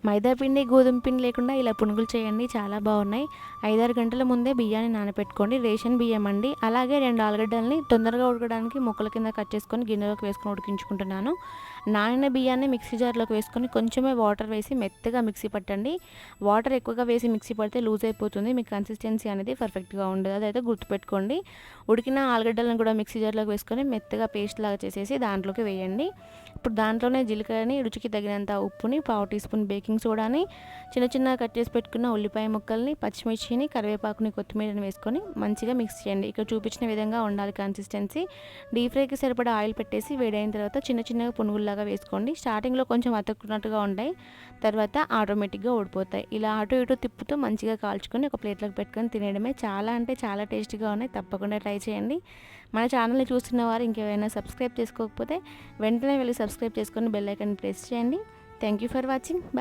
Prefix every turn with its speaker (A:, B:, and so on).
A: మైదా పిండి, గోధుమ పిండి లేకుండా ఇలా పునుగులు చేయండి, చాలా బాగున్నాయి. 5-6 గంటల ముందే బియ్యాన్ని నానబెట్టుకోండి. రేషన్ బియ్యం అండి. అలాగే 2 ఆలుగడ్డల్ని తొందరగా ఉడకడానికి ముక్కల కింద కట్ చేసుకొని గిన్నెలోకి వేసుకొని ఉడికించుకుంటున్నాను. నానిన బియ్యాన్ని మిక్సీ జార్లోకి వేసుకొని కొంచెమే వాటర్ వేసి మెత్తగా మిక్సీ పట్టండి. వాటర్ ఎక్కువగా వేసి మిక్సీ పడితే లూజ్ అయిపోతుంది, మీకు కన్సిస్టెన్సీ అనేది పర్ఫెక్ట్గా ఉండదు, అదైతే గుర్తుపెట్టుకోండి. ఉడికిన ఆలుగడ్డలను కూడా మిక్సీ జార్లోకి వేసుకొని మెత్తగా పేస్ట్ లాగా చేసేసి దాంట్లోకి వేయండి. ఇప్పుడు దాంట్లోనే జీలకర్రని, రుచికి తగినంత ఉప్పుని, 1/2 టీ స్పూన్ బేకింగ్ సోడాని, చిన్న చిన్నగా కట్ చేసి పెట్టుకున్న ఉల్లిపాయ ముక్కల్ని, పచ్చిమిర్చిని, కరివేపాకుని, కొత్తిమీరని వేసుకొని మంచిగా మిక్స్ చేయండి. ఇక్కడ చూపించిన విధంగా ఉండాలి కన్సిస్టెన్సీ. డీప్ ఫ్రైకి సరిపడా ఆయిల్ పెట్టేసి వేడైన తర్వాత చిన్న చిన్నగా పునుగుల్లాగా వేసుకోండి. స్టార్టింగ్లో కొంచెం అతుక్కున్నట్టుగా ఉంటాయి, తర్వాత ఆటోమేటిక్గా ఊడిపోతాయి. ఇలా అటు ఇటు తిప్పుతూ మంచిగా కాల్చుకొని ఒక ప్లేట్లోకి పెట్టుకొని తినేయడమే. చాలా అంటే చాలా టేస్టీగా ఉన్నాయి, తప్పకుండా ట్రై చేయండి. మన ఛానల్ని చూస్తున్న వారు ఇంకేమైనా సబ్స్క్రైబ్ చేసుకోకపోతే వెంటనే వెళ్ళి సబ్స్క్రైబ్ చేసుకొని బెల్ ఐకాన్ ప్రెస్ చేయండి. Thank you for watching. Bye.